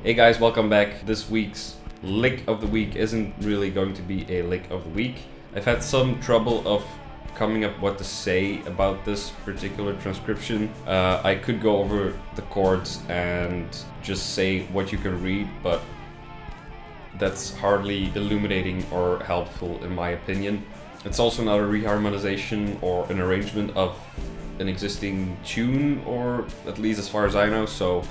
Hey guys, welcome back. This week's lick of the week isn't really going to be a lick of the week. I've had some trouble of coming up what to say about this particular transcription. I could go over the chords and just say what you can read, but that's hardly illuminating or helpful in my opinion. It's also not a reharmonization or an arrangement of an existing tune, or at least as far as I know, so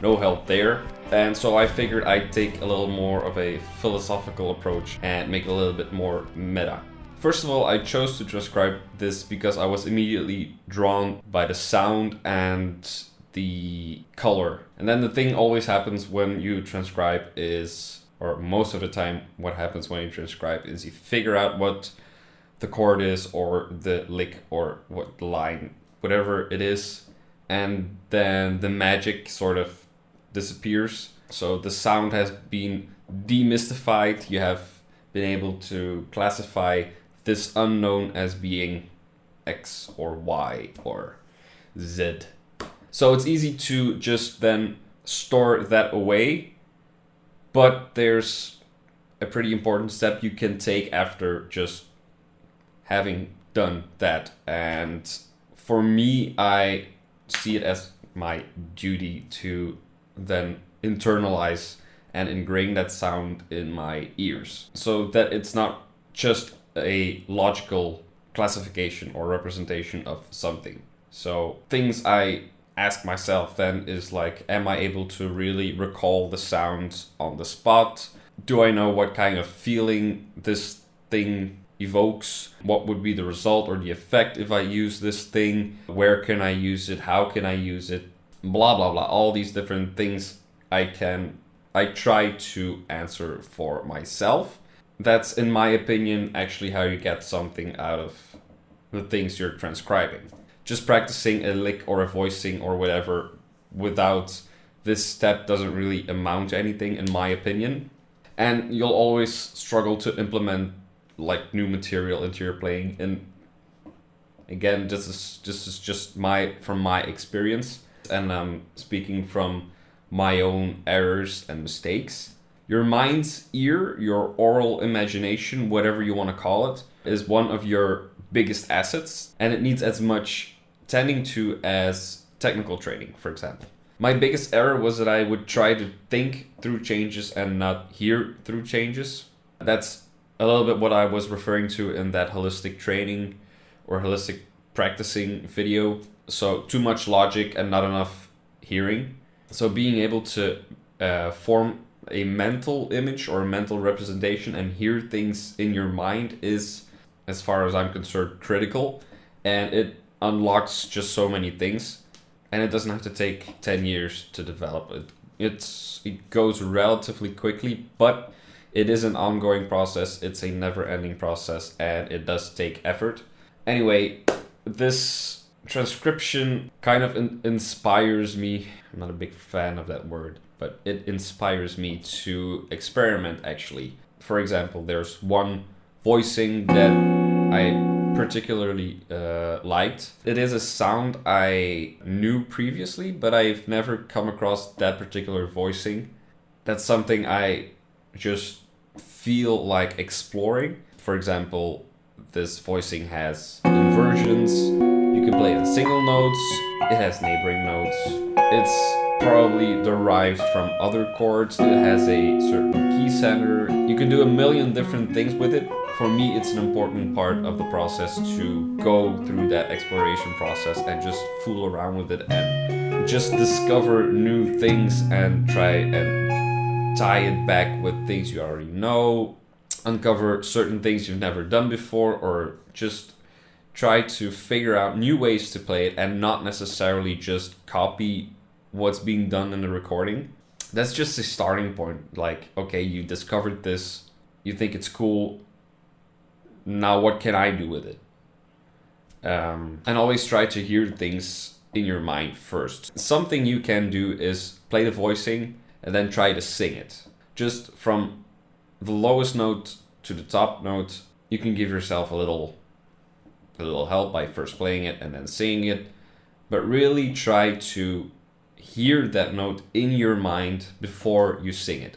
no help there. And so I figured I'd take a little more of a philosophical approach and make it a little bit more meta. First of all, I chose to transcribe this because I was immediately drawn by the sound and the color. And then the thing always happens when you transcribe is, or most of the time what happens when you transcribe is you figure out what the chord is or the lick or what line, whatever it is, and then the magic sort of disappears. So the sound has been demystified. You have been able to classify this unknown as being X or Y or Z. So it's easy to just then store that away, but there's a pretty important step you can take after just having done that. And for me, I see it as my duty to then internalize and ingrain that sound in my ears so that it's not just a logical classification or representation of something. So things I ask myself then is like, am I able to really recall the sounds on the spot? Do I know what kind of feeling this thing evokes? What would be the result or the effect if I use this thing? Where can I use it? How can I use it? Blah, blah, blah. All these different things I try to answer for myself. That's, in my opinion, actually how you get something out of the things you're transcribing. Just practicing a lick or a voicing or whatever without this step doesn't really amount to anything, in my opinion. And you'll always struggle to implement like new material into your playing. And again, this is just from my experience, and I'm speaking from my own errors and mistakes. Your mind's ear, your oral imagination, whatever you want to call it, is one of your biggest assets, and it needs as much tending to as technical training, for example. My biggest error was that I would try to think through changes and not hear through changes. That's a little bit what I was referring to in that holistic training or holistic practicing video. So too much logic and not enough hearing. So being able to form a mental image or a mental representation and hear things in your mind is, as far as I'm concerned, critical. And it unlocks just so many things. And it doesn't have to take 10 years to develop it. It goes relatively quickly, but it is an ongoing process. It's a never-ending process, and it does take effort. Anyway, this transcription kind of inspires me. I'm not a big fan of that word, but it inspires me to experiment, actually. For example, there's one voicing that I particularly liked. It is a sound I knew previously, but I've never come across that particular voicing. That's something I just feel like exploring. For example, this voicing has inversions. You can play in single notes. It has neighboring notes. It's probably derived from other chords. It has a certain key center. You can do a million different things with it. For me, it's an important part of the process to go through that exploration process and just fool around with it and just discover new things and try and tie it back with things you already know, uncover certain things you've never done before, or just try to figure out new ways to play it and not necessarily just copy what's being done in the recording. That's just a starting point. Like, okay, you discovered this, you think it's cool, now what can I do with it? And always try to hear things in your mind first. Something you can do is play the voicing and then try to sing it. Just from the lowest note to the top note, you can give yourself a little help by first playing it and then singing it. But really try to hear that note in your mind before you sing it.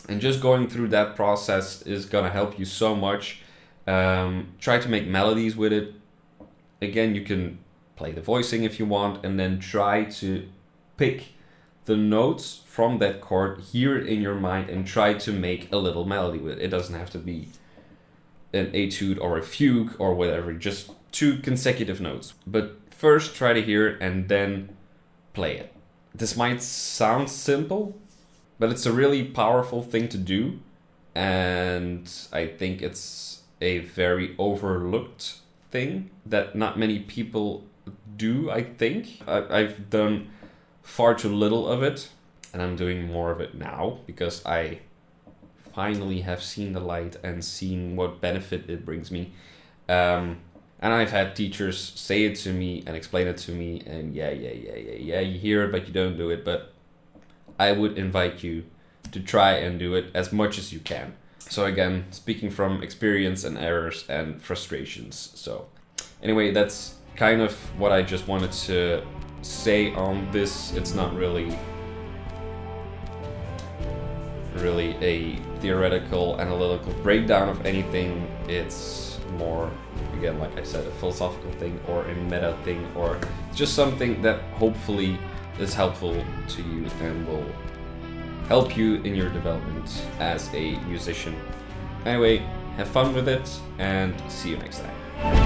And just going through that process is gonna help you so much. Try to make melodies with it. Again, you can play the voicing if you want, and then try to pick the notes from that chord, hear it in your mind, and try to make a little melody with it. It doesn't have to be an etude or a fugue or whatever, just 2 consecutive notes. But first try to hear it and then play it. This might sound simple, but it's a really powerful thing to do, and I think it's a very overlooked thing that not many people do, I think. I've done far too little of it, and I'm doing more of it now because I finally have seen the light and seen what benefit it brings me. And I've had teachers say it to me and explain it to me, and yeah, you hear it, but you don't do it. But I would invite you to try and do it as much as you can. So again, speaking from experience and errors and frustrations. So anyway, that's kind of what I just wanted to say on this. It's not really a theoretical, analytical breakdown of anything. It's more, again, like I said, a philosophical thing or a meta thing, or just something that hopefully is helpful to you and will help you in your development as a musician. Anyway, have fun with it and see you next time.